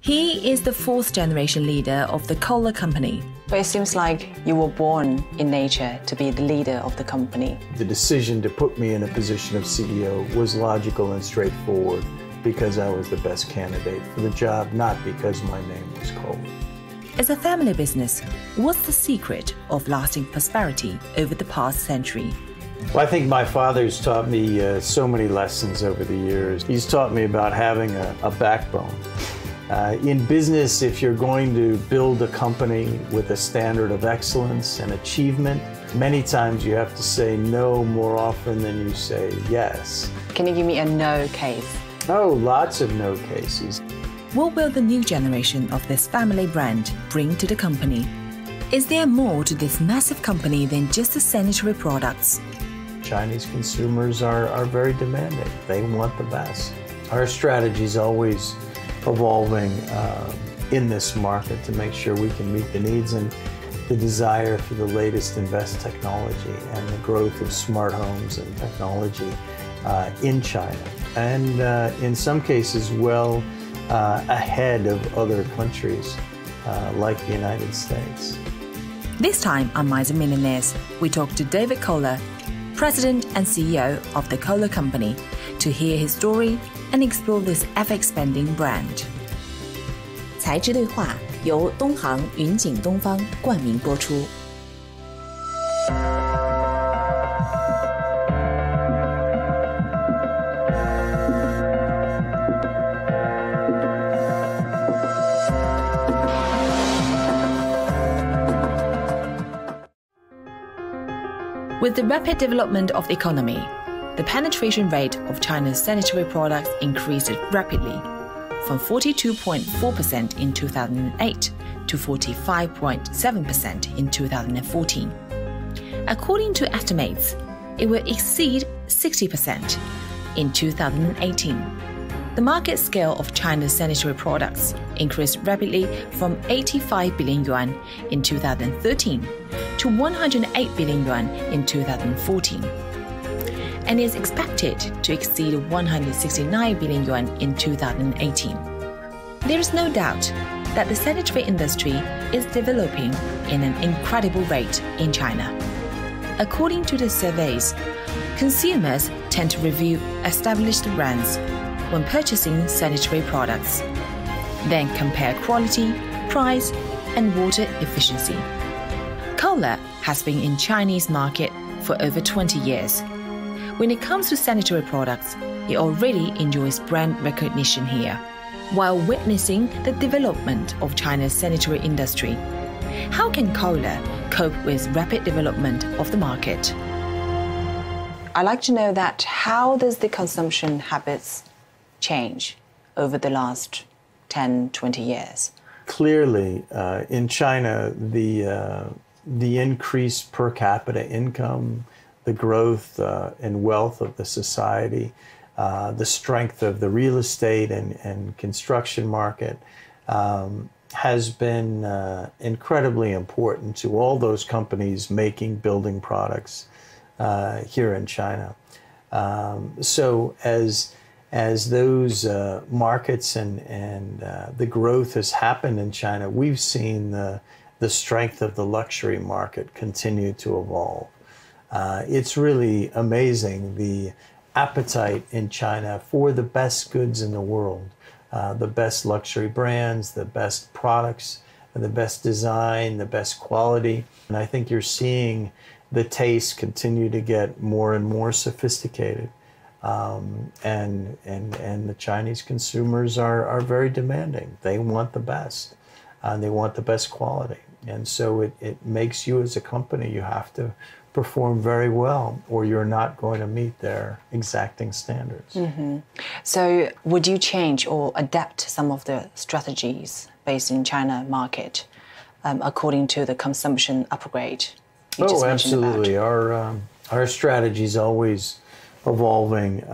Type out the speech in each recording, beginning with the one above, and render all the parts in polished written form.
He is the fourth-generation leader of the Kohler company. But it seems like you were born in nature to be the leader of the company. The decision to put me in a position of CEO was logical and straightforward because I was the best candidate for the job, not because my name was Kohler. As a family business, what's the secret of lasting prosperity over the past century? Well, I think my father's taught me so many lessons over the years. He's taught me about having a backbone. In business, if you're going to build a company with a standard of excellence and achievement, many times you have to say no more often than you say yes. Can you give me a no case? Oh, lots of no cases. What will the new generation of this family brand bring to the company? Is there more to this massive company than just the sanitary products? Chinese consumers are very demanding. They want the best. Our strategy is always evolving in this market to make sure we can meet the needs and the desire for the latest and best technology and the growth of smart homes and technology in China. And in some cases, well ahead of other countries like the United States. This time on Minds of Millionaires, we talk to David Kohler, President and CEO of the Kohler Company, to hear his story and explore this ever-expanding brand. 财智对话由东航云锦东方冠名播出。With the rapid development of the economy, the penetration rate of China's sanitary products increased rapidly, from 42.4% in 2008 to 45.7% in 2014. According to estimates, it will exceed 60% in 2018. The market scale of China's sanitary products increased rapidly from 85 billion yuan in 2013 to 108 billion yuan in 2014, and is expected to exceed 169 billion yuan in 2018. There is no doubt that the sanitary industry is developing in an incredible rate in China. According to the surveys, consumers tend to review established brands when purchasing sanitary products, then compare quality, price, and water efficiency. Kohler has been in Chinese market for over 20 years. When it comes to sanitary products, it already enjoys brand recognition here. While witnessing the development of China's sanitary industry, how can Kohler cope with rapid development of the market? I'd like to know that how does the consumption habits change over the last 10, 20 years? Clearly, in China, the increased per capita income, the growth and wealth of the society, the strength of the real estate and construction market has been incredibly important to all those companies making building products here in China. So as those markets and the growth has happened in China, we've seen the strength of the luxury market continue to evolve. It's really amazing, the appetite in China for the best goods in the world, the best luxury brands, the best products, the best design, the best quality. And I think you're seeing the tastes continue to get more and more sophisticated. And the Chinese consumers are very demanding. They want the best, and they want the best quality. And so it makes you as a company, you have to perform very well or you're not going to meet their exacting standards. Mm-hmm. So would you change or adapt some of the strategies based in China market according to the consumption upgrade you just mentioned about? Absolutely. Our strategy is always evolving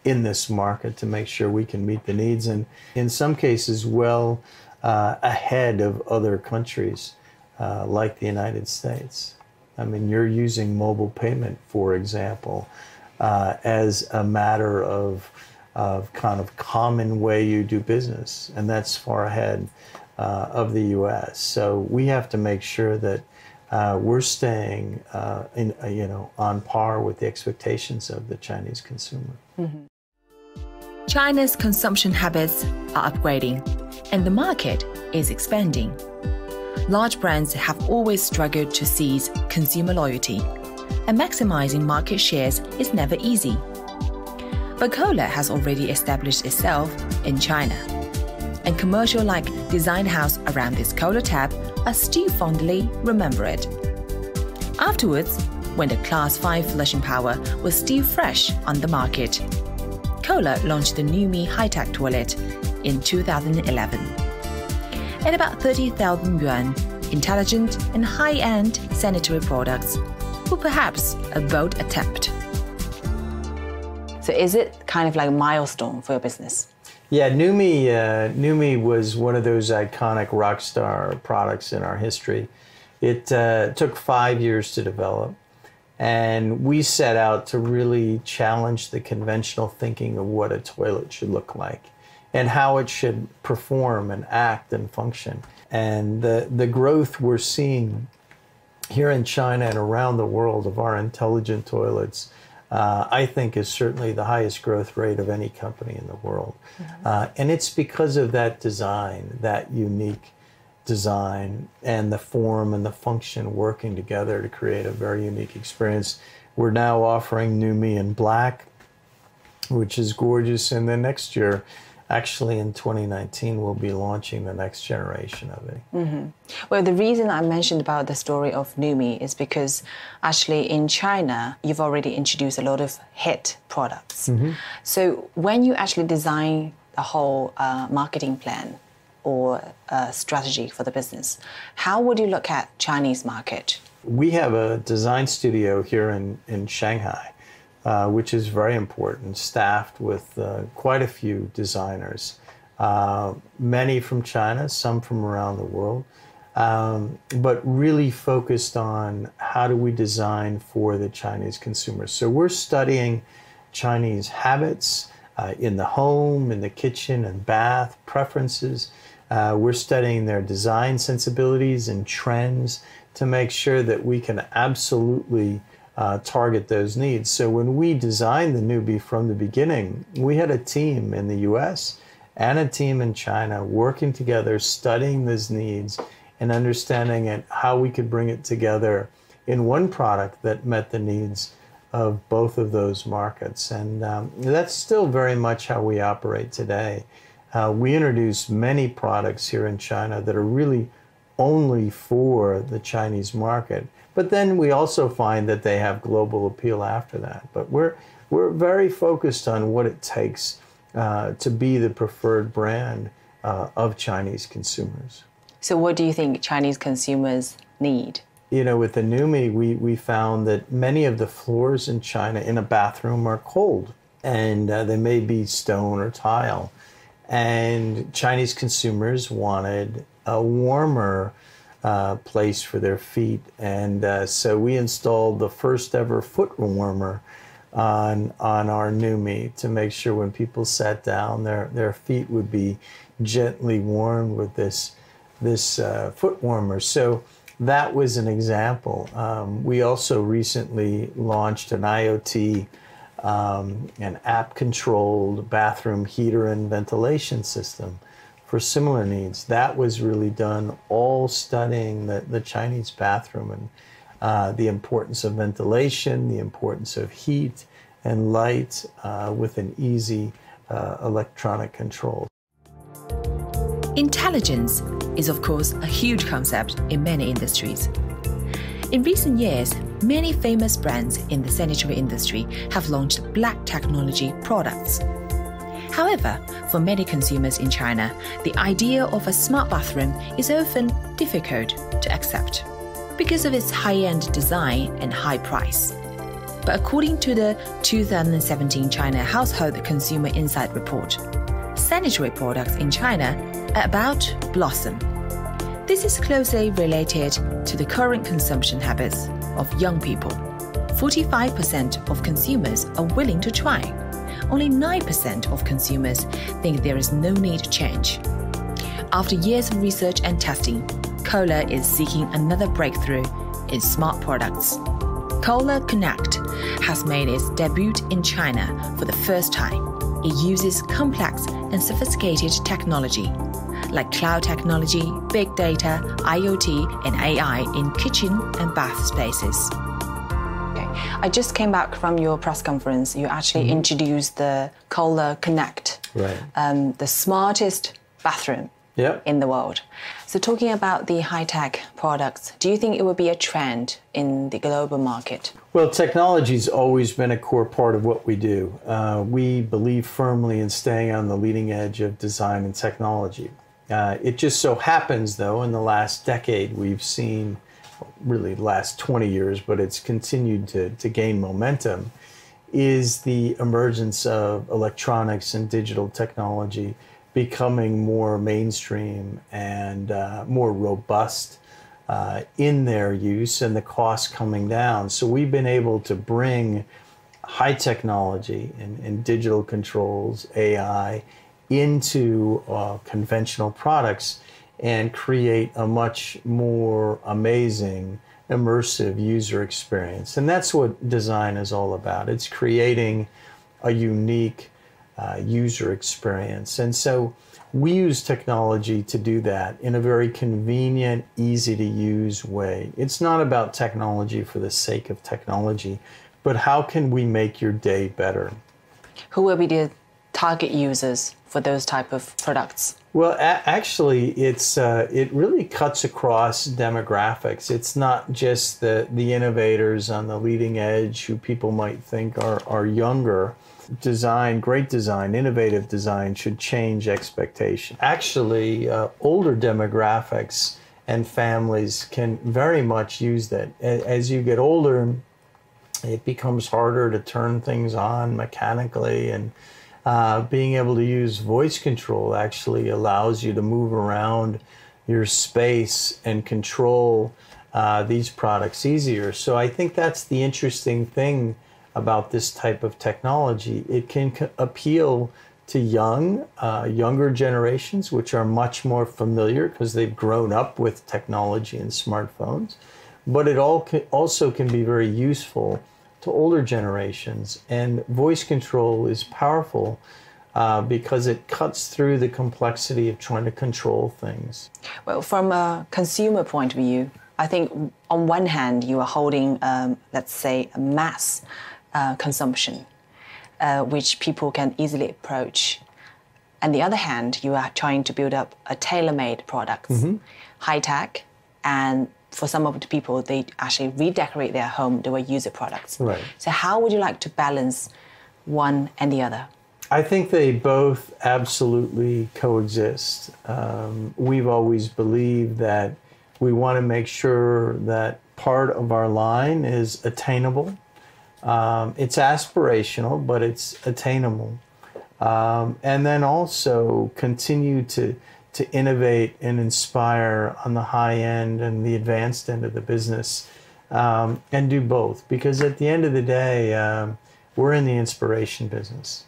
in this market to make sure we can meet the needs, and in some cases well ahead of other countries like the United States. I mean, you're using mobile payment, for example, as a matter of kind of common way you do business, and that's far ahead of the U.S. So we have to make sure that we're staying on par with the expectations of the Chinese consumer. Mm-hmm. China's consumption habits are upgrading, and the market is expanding. Large brands have always struggled to seize consumer loyalty, and maximizing market shares is never easy. But Kohler has already established itself in China, and commercial-like design house around this Kohler tab are still fondly remembered. Afterwards, when the Class 5 flushing power was still fresh on the market, Kohler launched the NUMI high-tech toilet in 2011. At about 30,000 yuan, intelligent and high-end sanitary products were perhaps a bold attempt. So is it kind of like a milestone for your business? Yeah, NUMI was one of those iconic rock star products in our history. It took 5 years to develop, and we set out to really challenge the conventional thinking of what a toilet should look like and how it should perform and act and function. And the growth we're seeing here in China and around the world of our intelligent toilets, I think is certainly the highest growth rate of any company in the world. Mm-hmm. And it's because of that design, that unique design, and the form and the function working together to create a very unique experience. We're now offering NUMI in black, which is gorgeous, and then next year, actually in 2019, we'll be launching the next generation of it. Mm-hmm. Well, the reason I mentioned about the story of NUMI is because actually in China, you've already introduced a lot of hit products. Mm-hmm. So when you actually design the whole marketing plan or strategy for the business, how would you look at Chinese market? We have a design studio here in Shanghai, which is very important, staffed with quite a few designers, many from China, some from around the world, but really focused on how do we design for the Chinese consumer. So we're studying Chinese habits in the home, in the kitchen and bath, preferences. We're studying their design sensibilities and trends to make sure that we can absolutely target those needs. So when we designed the NUMI from the beginning, we had a team in the US and a team in China working together, studying those needs and understanding how we could bring it together in one product that met the needs of both of those markets. And that's still very much how we operate today. We introduce many products here in China that are really only for the Chinese market. But then we also find that they have global appeal after that. But we're very focused on what it takes to be the preferred brand of Chinese consumers. So what do you think Chinese consumers need? You know, with the NUMI, we found that many of the floors in China in a bathroom are cold, and they may be stone or tile. And Chinese consumers wanted a warmer place for their feet. And so we installed the first ever foot warmer on our NUMI to make sure when people sat down, their feet would be gently warmed with this foot warmer. So that was an example. We also recently launched an IoT, an app-controlled bathroom heater and ventilation system for similar needs. That was really done all studying the Chinese bathroom and the importance of ventilation, the importance of heat and light with an easy electronic control. Intelligence is, of course, a huge concept in many industries. In recent years, many famous brands in the sanitary industry have launched black technology products. However, for many consumers in China, the idea of a smart bathroom is often difficult to accept because of its high-end design and high price. But according to the 2017 China Household Consumer Insight Report, sanitary products in China are about to blossom. This is closely related to the current consumption habits of young people. 45% of consumers are willing to try, only 9% of consumers think there is no need to change. After years of research and testing, Kohler is seeking another breakthrough in smart products. Kohler Connect has made its debut in China for the first time. It uses complex and sophisticated technology, like cloud technology, big data, IoT, and AI in kitchen and bath spaces. Okay. I just came back from your press conference. You actually introduced the Kohler Connect, right. The smartest bathroom in the world. So talking about the high-tech products, do you think it will be a trend in the global market? Well, technology's always been a core part of what we do. We believe firmly in staying on the leading edge of design and technology. It just so happens, though, in the last decade, we've seen, really the last 20 years, but it's continued to gain momentum, is the emergence of electronics and digital technology becoming more mainstream and more robust in their use, and the costs coming down. So we've been able to bring high technology and digital controls, AI, into conventional products and create a much more amazing, immersive user experience. And that's what design is all about. It's creating a unique user experience. And so we use technology to do that in a very convenient, easy to use way. It's not about technology for the sake of technology, but how can we make your day better? Who will be the target users for those type of products? Well, actually, it really cuts across demographics. It's not just the innovators on the leading edge who people might think are younger. Design, great design, innovative design should change expectation. Actually, older demographics and families can very much use that. As you get older, it becomes harder to turn things on mechanically, and being able to use voice control actually allows you to move around your space and control these products easier. So I think that's the interesting thing about this type of technology. It can appeal to younger generations, which are much more familiar because they've grown up with technology and smartphones. But it also can be very useful to older generations. And voice control is powerful because it cuts through the complexity of trying to control things. Well, from a consumer point of view, I think on one hand, you are holding, let's say, a mass consumption, which people can easily approach. On the other hand, you are trying to build up a tailor-made products, high-tech, and for some of the people, they actually redecorate their home, they will use the products. Right. So how would you like to balance one and the other? I think they both absolutely coexist. We've always believed that we want to make sure that part of our line is attainable. It's aspirational, but it's attainable. And then also continue to innovate and inspire on the high end and the advanced end of the business, and do both. Because at the end of the day, we're in the inspiration business.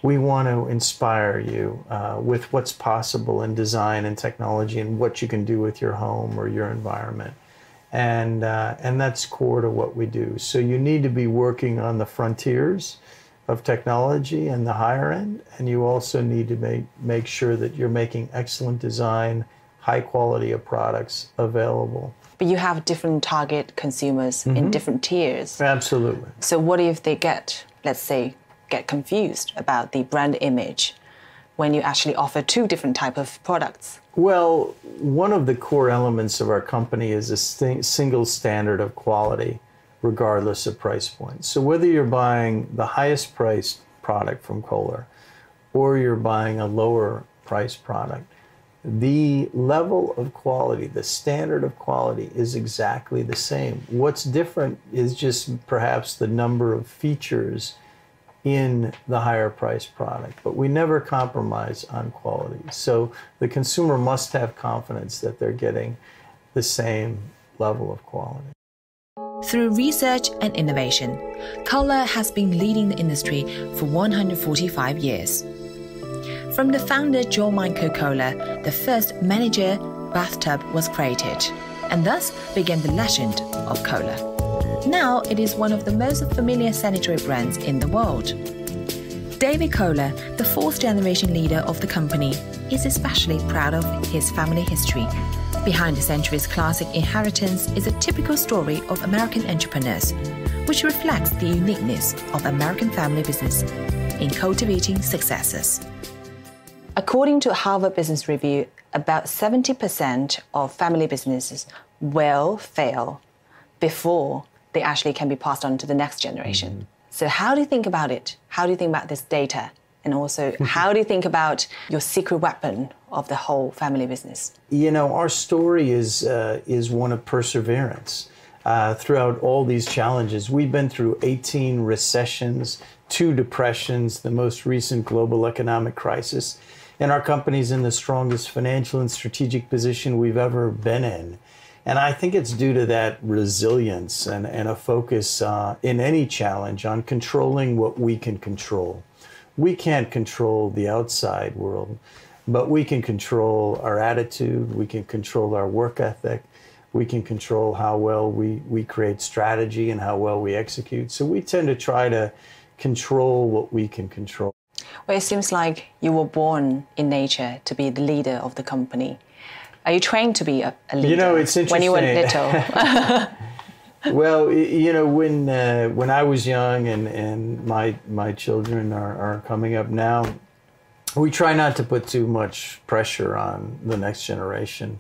We want to inspire you with what's possible in design and technology and what you can do with your home or your environment. And that's core to what we do. So you need to be working on the frontiers of technology and the higher end, and you also need to make sure that you're making excellent design, high quality of products available. But you have different target consumers in different tiers. Absolutely. So what if they get confused about the brand image when you actually offer two different types of products? Well, one of the core elements of our company is a single standard of quality, regardless of price point. So whether you're buying the highest priced product from Kohler or you're buying a lower priced product, the level of quality, the standard of quality is exactly the same. What's different is just perhaps the number of features in the higher priced product, but we never compromise on quality. So the consumer must have confidence that they're getting the same level of quality. Through research and innovation, Kohler has been leading the industry for 145 years. From the founder John Michael Kohler, the first manager bathtub was created, and thus began the legend of Kohler. Now it is one of the most familiar sanitary brands in the world. David Kohler, the fourth-generation leader of the company, is especially proud of his family history. Behind the century's classic inheritance is a typical story of American entrepreneurs, which reflects the uniqueness of American family business in cultivating successes. According to Harvard Business Review, about 70% of family businesses will fail before they actually can be passed on to the next generation. So how do you think about it? How do you think about this data? And also, how do you think about your secret weapon of the whole family business? You know, our story is one of perseverance. Throughout all these challenges, we've been through 18 recessions, 2 depressions, the most recent global economic crisis, and our company's in the strongest financial and strategic position we've ever been in. And I think it's due to that resilience and a focus in any challenge on controlling what we can control. We can't control the outside world, but we can control our attitude, we can control our work ethic, we can control how well we create strategy and how well we execute. So we tend to try to control what we can control. Well, it seems like you were born in nature to be the leader of the company. Are you trained to be a leader? You know, it's interesting. When you were little. Well, you know, when I was young and my children are coming up now, we try not to put too much pressure on the next generation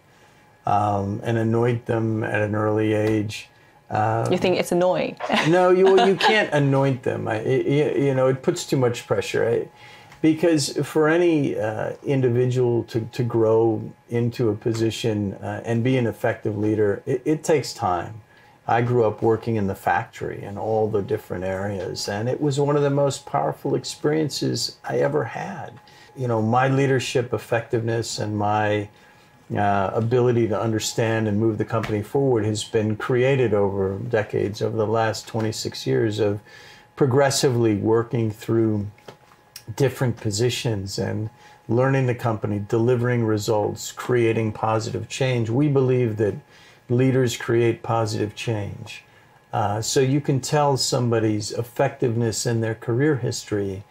and anoint them at an early age. You think it's annoying? No, you can't anoint them. You know, it puts too much pressure. Because for any individual to grow into a position and be an effective leader, it takes time. I grew up working in the factory in all the different areas, and it was one of the most powerful experiences I ever had. You know, my leadership effectiveness and my ability to understand and move the company forward has been created over decades, over the last 26 years of progressively working through different positions and learning the company, delivering results, creating positive change. We believe that leaders create positive change. So you can tell somebody's effectiveness in their career history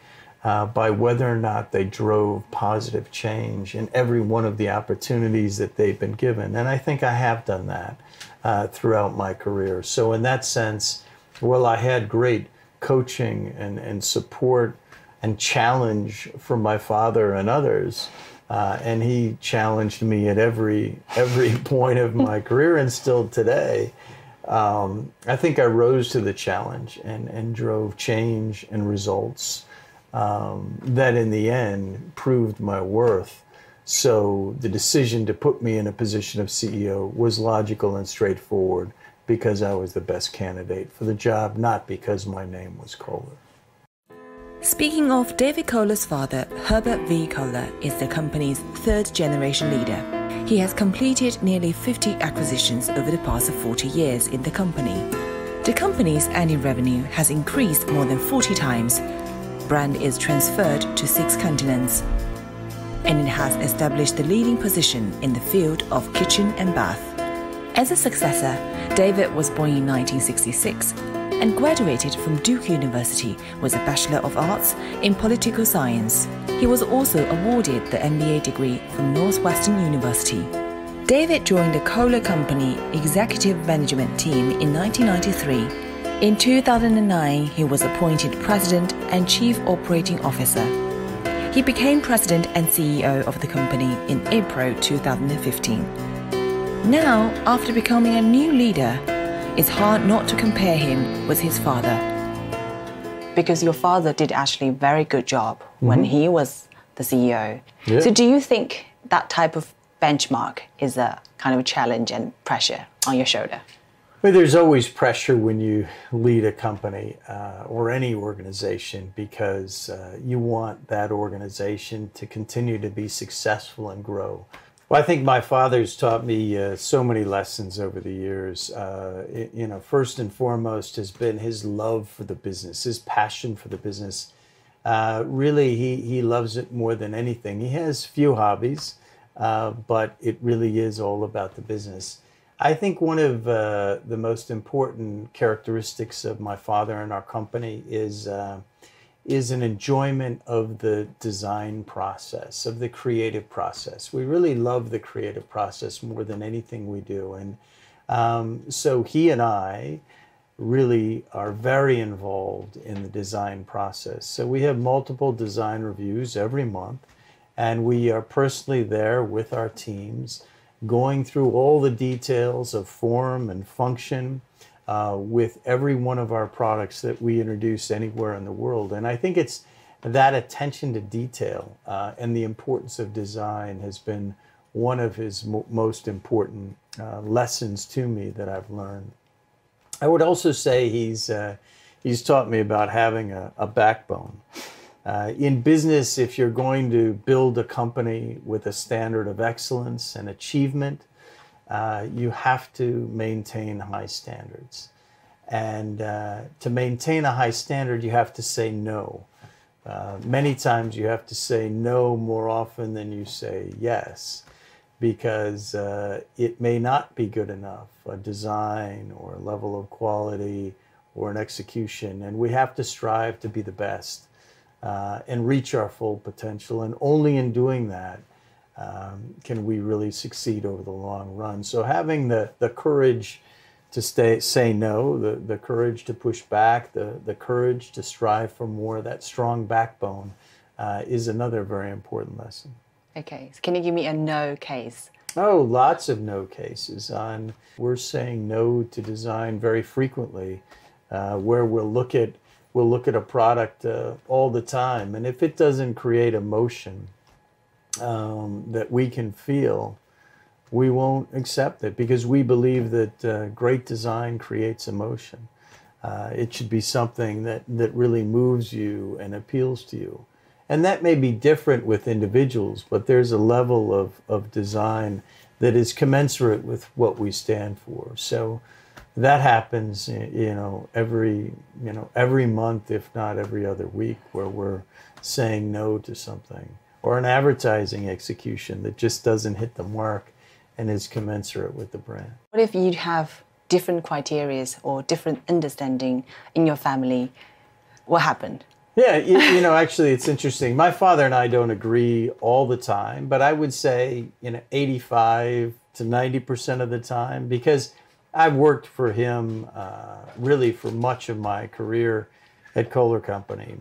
by whether or not they drove positive change in every one of the opportunities that they've been given. And I think I have done that throughout my career. So in that sense, well, I had great coaching and support and challenge from my father and others. And he challenged me at every point of my career and still today. I think I rose to the challenge and drove change and results that in the end proved my worth. So the decision to put me in a position of CEO was logical and straightforward because I was the best candidate for the job, not because my name was Kohler. Speaking of David Kohler's father, Herbert V. Kohler is the company's third-generation leader. He has completed nearly 50 acquisitions over the past 40 years in the company. The company's annual revenue has increased more than 40 times. Brand is transferred to 6 continents, and it has established the leading position in the field of kitchen and bath. As a successor, David was born in 1966 and graduated from Duke University with a Bachelor of Arts in Political Science. He was also awarded the MBA degree from Northwestern University. David joined the Kohler Company Executive Management Team in 1993. In 2009, he was appointed President and Chief Operating Officer. He became President and CEO of the company in April 2015. Now, after becoming a new leader, it's hard not to compare him with his father. Because your father did actually a very good job when he was the CEO. Yeah. So do you think that type of benchmark is a kind of challenge and pressure on your shoulder? Well, there's always pressure when you lead a company or any organization because you want that organization to continue to be successful and grow. Well, I think my father's taught me so many lessons over the years. First and foremost has been his love for the business, his passion for the business. Really, he loves it more than anything. He has few hobbies, but it really is all about the business. I think one of the most important characteristics of my father and our company is an enjoyment of the design process, of the creative process. We really love the creative process more than anything we do. And so he and I really are very involved in the design process. So we have multiple design reviews every month, and we are personally there with our teams, going through all the details of form and function, with every one of our products that we introduce anywhere in the world. And I think it's that attention to detail and the importance of design has been one of his most important lessons to me that I've learned. I would also say he's taught me about having a backbone. In business, if you're going to build a company with a standard of excellence and achievement, you have to maintain high standards. And to maintain a high standard, you have to say no. Many times you have to say no more often than you say yes, because it may not be good enough, a design or a level of quality or an execution. And we have to strive to be the best and reach our full potential. And only in doing that can we really succeed over the long run. So having the courage to say no, the courage to push back, the courage to strive for more, that strong backbone is another very important lesson. Okay, so can you give me a no case? Oh, lots of no cases. We're saying no to design very frequently, where we'll look at a product all the time, and if it doesn't create emotion that we can feel, we won't accept it, because we believe that great design creates emotion. It should be something that really moves you and appeals to you. And that may be different with individuals, but there's a level of design that is commensurate with what we stand for. So that happens, every month, if not every other week, where we're saying no to something, or an advertising execution that just doesn't hit the mark and is commensurate with the brand. What if you have different criteria or different understanding in your family? What happened? Yeah, actually, it's interesting. My father and I don't agree all the time, but I would say 85 to 90% of the time, because I've worked for him really for much of my career at Kohler Company.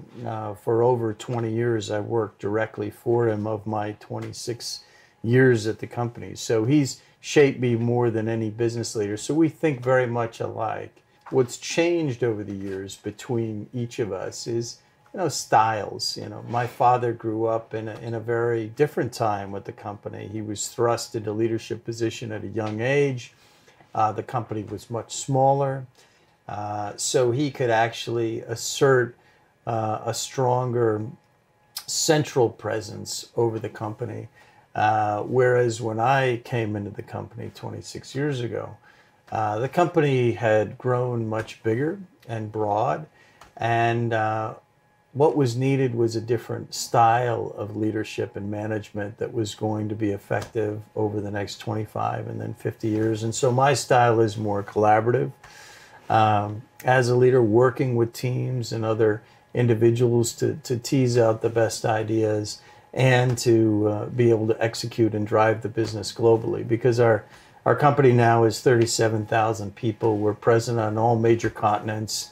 For over 20 years, I've worked directly for him of my 26 years at the company. So he's shaped me more than any business leader. So we think very much alike. What's changed over the years between each of us is styles. My father grew up in a very different time with the company. He was thrust into leadership position at a young age. The company was much smaller, so he could actually assert a stronger central presence over the company. Whereas when I came into the company 26 years ago, the company had grown much bigger and broad, and what was needed was a different style of leadership and management that was going to be effective over the next 25 and then 50 years. And so my style is more collaborative. As a leader, working with teams and other individuals to tease out the best ideas and to be able to execute and drive the business globally. Because our company now is 37,000 people. We're present on all major continents.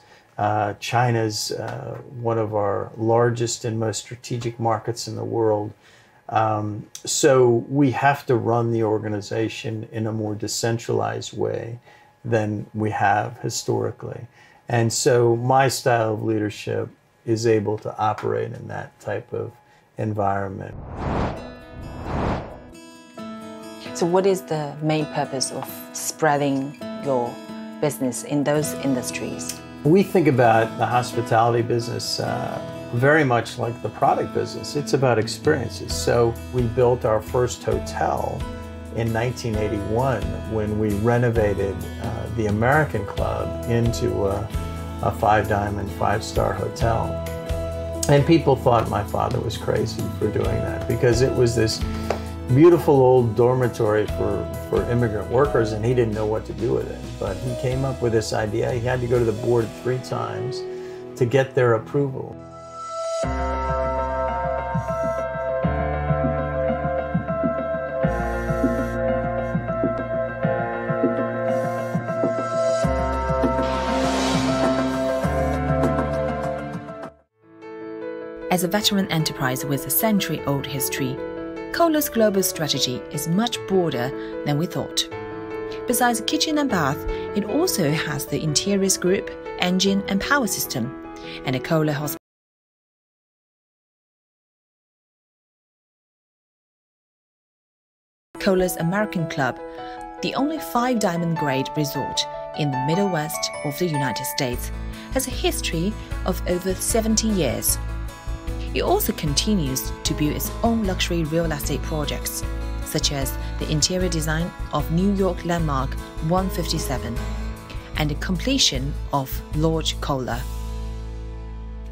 China's one of our largest and most strategic markets in the world. So we have to run the organization in a more decentralized way than we have historically. And so my style of leadership is able to operate in that type of environment. So what is the main purpose of spreading your business in those industries? We think about the hospitality business very much like the product business. It's about experiences. So we built our first hotel in 1981 when we renovated the American Club into a 5-diamond, 5-star hotel. And people thought my father was crazy for doing that because it was this beautiful old dormitory for immigrant workers, and he didn't know what to do with it. But he came up with this idea. He had to go to the board 3 times to get their approval. As a veteran enterprise with a century-old history, Kohler's global strategy is much broader than we thought. Besides kitchen and bath, it also has the interiors group, engine and power system, and a Kohler hospital. Kohler's American Club, the only 5-diamond grade resort in the Middle West of the United States, has a history of over 70 years. It also continues to build its own luxury real estate projects, such as the interior design of New York landmark 157 and the completion of Lodge Kohler.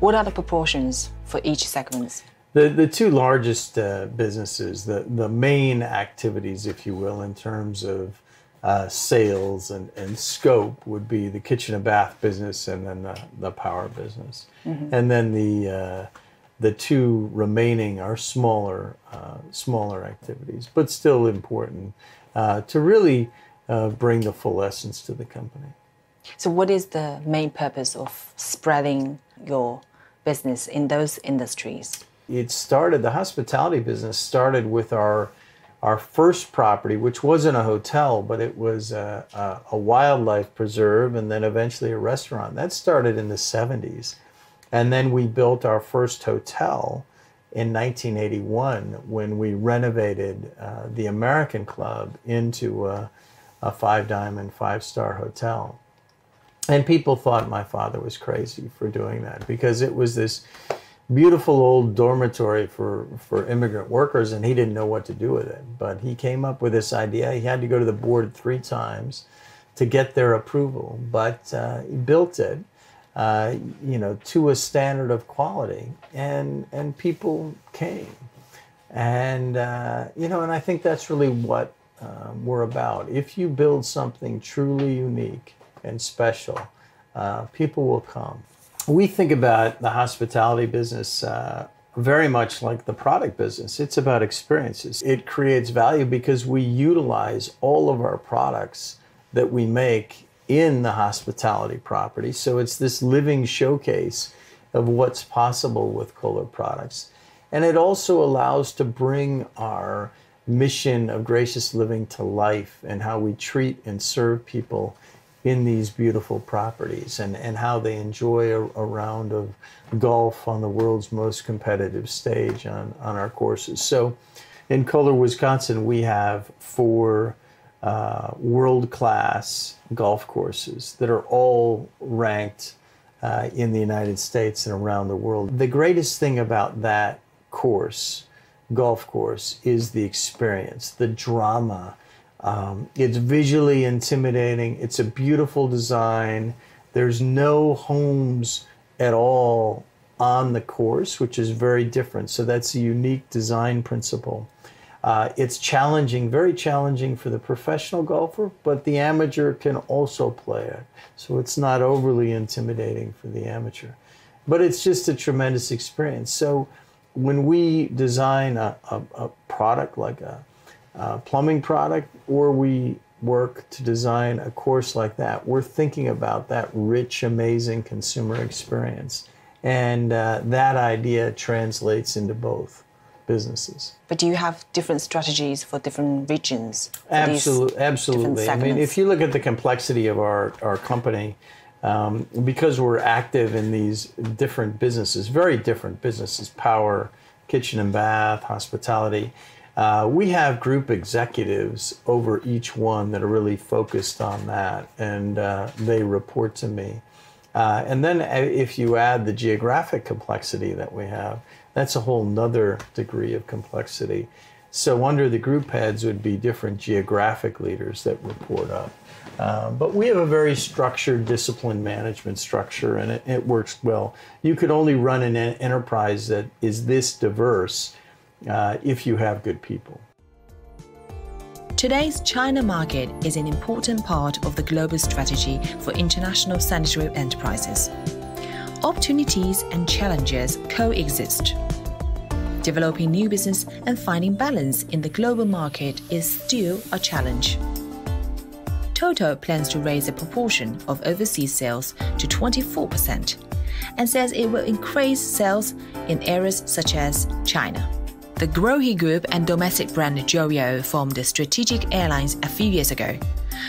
What are the proportions for each segment? The 2 largest businesses, the main activities, if you will, in terms of sales and scope would be the kitchen and bath business and then the power business. Mm-hmm. And then the 2 remaining are smaller activities, but still important to really bring the full essence to the company. So what is the main purpose of spreading your business in those industries? The hospitality business started with our first property, which wasn't a hotel, but it was a wildlife preserve and then eventually a restaurant. That started in the 70s. And then we built our first hotel in 1981 when we renovated the American Club into a 5-diamond, 5-star hotel. And people thought my father was crazy for doing that because it was this beautiful old dormitory for immigrant workers, and he didn't know what to do with it. But he came up with this idea. He had to go to the board 3 times to get their approval, but he built it. To a standard of quality, and people came, and and I think that's really what we're about. If you build something truly unique and special, people will come. We think about the hospitality business very much like the product business. It's about experiences. It creates value because we utilize all of our products that we make in the hospitality property. So it's this living showcase of what's possible with Kohler products. And it also allows to bring our mission of gracious living to life and how we treat and serve people in these beautiful properties and how they enjoy a round of golf on the world's most competitive stage on our courses. So in Kohler, Wisconsin, we have 4 world-class golf courses that are all ranked in the United States and around the world. The greatest thing about that golf course, is the experience, the drama. It's visually intimidating. It's a beautiful design. There's no homes at all on the course, which is very different. So that's a unique design principle. It's challenging, very challenging for the professional golfer, but the amateur can also play it. So it's not overly intimidating for the amateur. But it's just a tremendous experience. So when we design a product like a plumbing product, or we work to design a course like that, we're thinking about that rich, amazing consumer experience. And that idea translates into both businesses. But do you have different strategies for different regions? Absolutely. I mean, if you look at the complexity of our company, because we're active in these different businesses, very different businesses, power, kitchen and bath, hospitality, we have group executives over each one that are really focused on that, and they report to me. And then if you add the geographic complexity that we have, that's a whole nother degree of complexity. So under the group heads would be different geographic leaders that report up. But we have a very structured, disciplined management structure, and it works well. You could only run an enterprise that is this diverse if you have good people. Today's China market is an important part of the global strategy for international sanitary enterprises. Opportunities and challenges coexist. Developing new business and finding balance in the global market is still a challenge. Toto plans to raise the proportion of overseas sales to 24% and says it will increase sales in areas such as China. The Grohe Group and domestic brand Joyo formed strategic airlines a few years ago,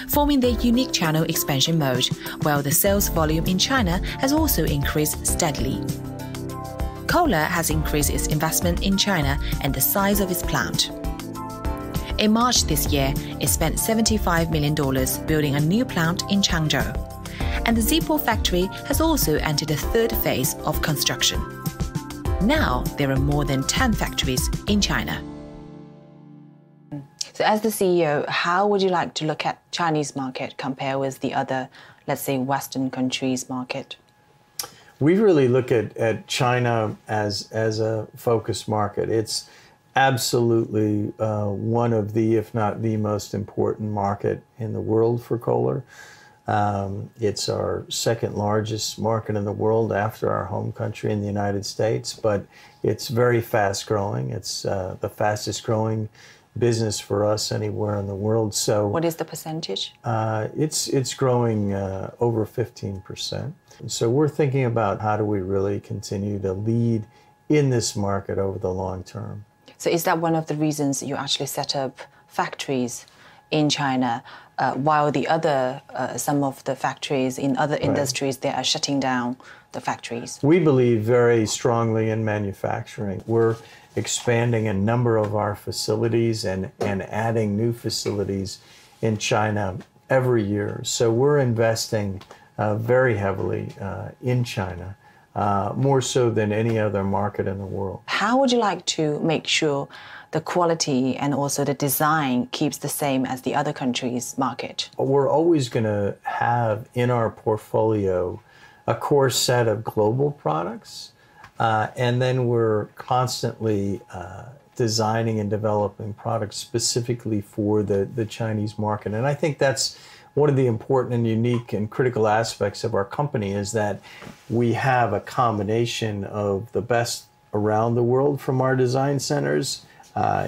forming their unique channel expansion mode, while the sales volume in China has also increased steadily. Kohler has increased its investment in China and the size of its plant. In March this year, it spent $75 million building a new plant in Changzhou, and the Zippo factory has also entered the third phase of construction. Now, there are more than 10 factories in China. So as the CEO, how would you like to look at Chinese market compared with the other, let's say, Western countries' market? We really look at China as a focused market. It's absolutely one of the, if not the most important market in the world for Kohler. It's our second largest market in the world after our home country in the United States, but it's very fast growing. It's the fastest growing business for us anywhere in the world. So what is the percentage? It's growing over 15%. So we're thinking about how do we really continue to lead in this market over the long term. So is that one of the reasons you actually set up factories in China, while the other, some of the factories in other industries, they are shutting down the factories? We believe very strongly in manufacturing. We're expanding a number of our facilities and adding new facilities in China every year. So we're investing very heavily in China, more so than any other market in the world. How would you like to make sure the quality and also the design keeps the same as the other countries' market? We're always going to have in our portfolio a core set of global products, and then we're constantly designing and developing products specifically for the Chinese market. And I think that's one of the important and unique and critical aspects of our company, is that we have a combination of the best around the world from our design centers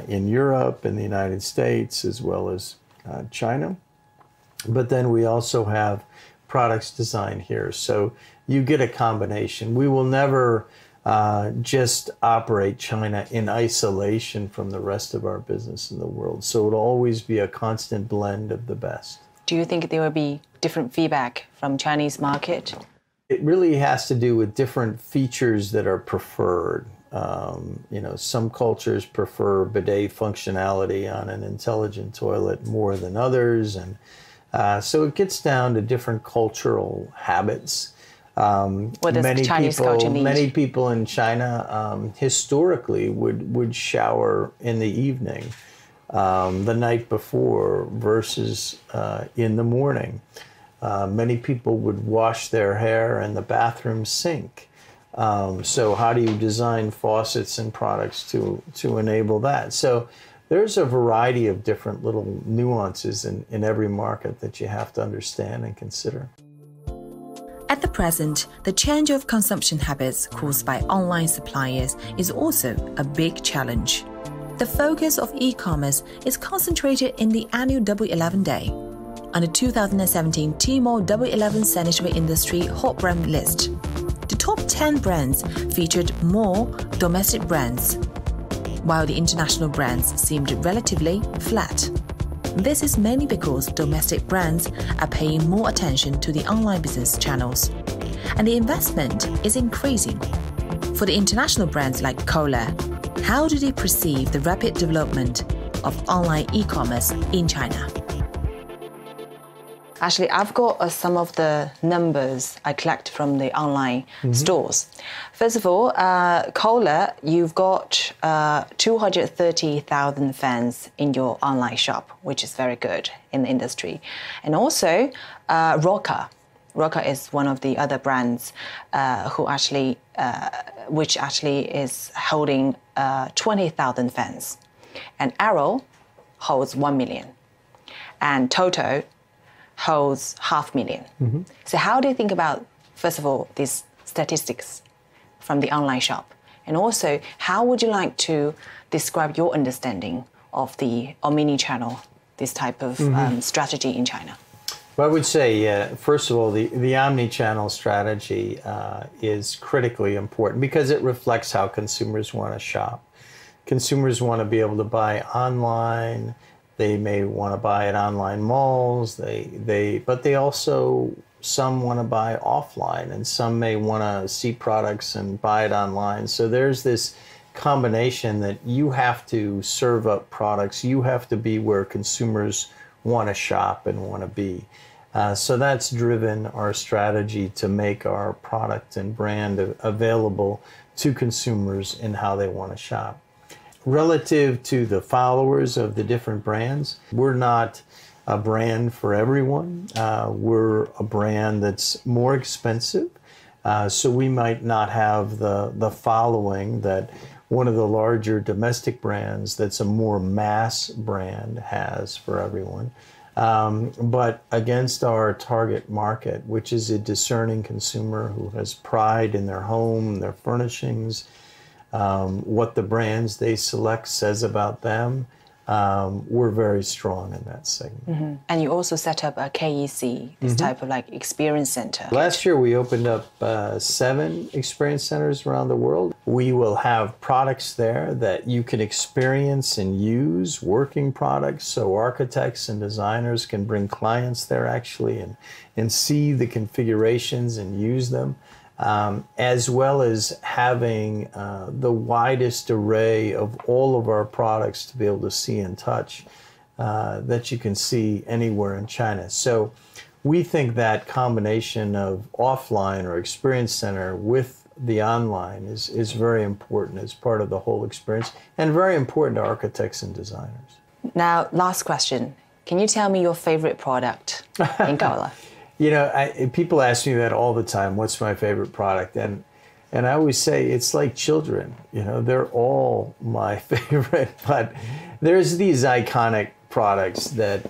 in Europe, in the United States, as well as China. But then we also have products designed here. So you get a combination. We will never just operate China in isolation from the rest of our business in the world. So it'll always be a constant blend of the best. Do you think there will be different feedback from Chinese market? It really has to do with different features that are preferred. You know, some cultures prefer bidet functionality on an intelligent toilet more than others, and so it gets down to different cultural habits. What does the Chinese culture need? Many people in China historically would shower in the evening, the night before versus in the morning. Many people would wash their hair in the bathroom sink. So how do you design faucets and products to enable that? So there's a variety of different little nuances in every market that you have to understand and consider. At the present, the change of consumption habits caused by online suppliers is also a big challenge. The focus of e-commerce is concentrated in the annual Double 11 Day. On the 2017 Tmall Double 11 Sanitary Industry Hot Brand list, the top 10 brands featured more domestic brands, while the international brands seemed relatively flat. This is mainly because domestic brands are paying more attention to the online business channels, and the investment is increasing. For the international brands like Kohler, how do they perceive the rapid development of online e-commerce in China? Actually, I've got some of the numbers I collect from the online stores. First of all, Kohler, you've got 230,000 fans in your online shop, which is very good in the industry. And also, Roca is one of the other brands which actually is holding 20,000 fans. And Arrow holds 1 million. And Toto holds 500,000. So how do you think about, first of all, these statistics from the online shop? And also, how would you like to describe your understanding of the omni-channel, this type of strategy in China? Well, I would say, first of all, the omni-channel strategy is critically important because it reflects how consumers want to shop. Consumers want to be able to buy online. They may want to buy at online malls. But they also, some want to buy offline, and some may want to see products and buy it online. So there's this combination that you have to serve up products. You have to be where consumers want to shop and want to be. So that's driven our strategy to make our product and brand available to consumers in how they want to shop. Relative to the followers of the different brands, we're not a brand for everyone. We're a brand that's more expensive. So we might not have the following that one of the larger domestic brands that's a more mass brand has for everyone. But against our target market, which is a discerning consumer who has pride in their home, their furnishings, what the brands they select says about them, we're very strong in that segment. And you also set up a KEC, this type of like experience center. Last year we opened up 7 experience centers around the world. We will have products there that you can experience and use, working products, so architects and designers can bring clients there actually and see the configurations and use them. As well as having the widest array of all of our products to be able to see and touch that you can see anywhere in China. So we think that combination of offline or experience center with the online is very important as part of the whole experience and very important to architects and designers. Now, last question. Can you tell me your favorite product in Kohler? You know, people ask me that all the time. What's my favorite product? And I always say it's like children. You know, they're all my favorite. But there's these iconic products that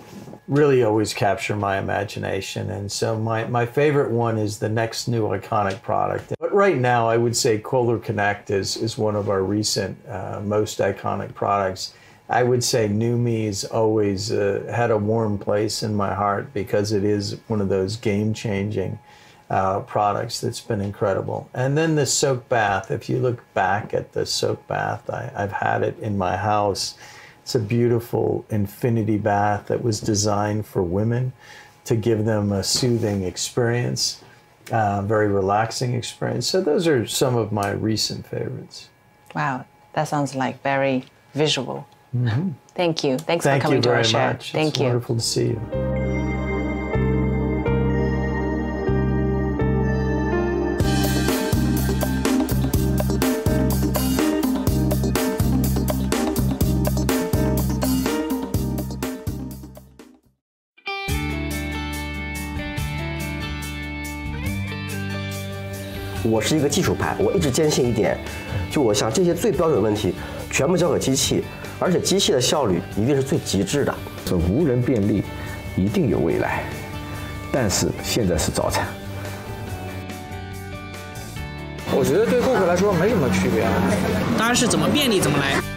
really always capture my imagination. And so my favorite one is the next new iconic product. But right now, I would say Kohler Connect is one of our recent most iconic products. I would say Numi has always had a warm place in my heart because it is one of those game-changing products that's been incredible. And then the soak bath, if you look back at the soak bath, I've had it in my house. It's a beautiful infinity bath that was designed for women to give them a soothing experience, very relaxing experience. So those are some of my recent favorites. Wow, that sounds like very visual. Thank you. Thanks for coming to our show. Thank you very much. It's wonderful to see you. 我是一个技术派，我一直坚信一点，就我想这些最标准的问题全部交给机器，而且机器的效率一定是最极致的。这无人便利一定有未来，但是现在是早产。我觉得对顾客来说没什么区别，当然是怎么便利怎么来。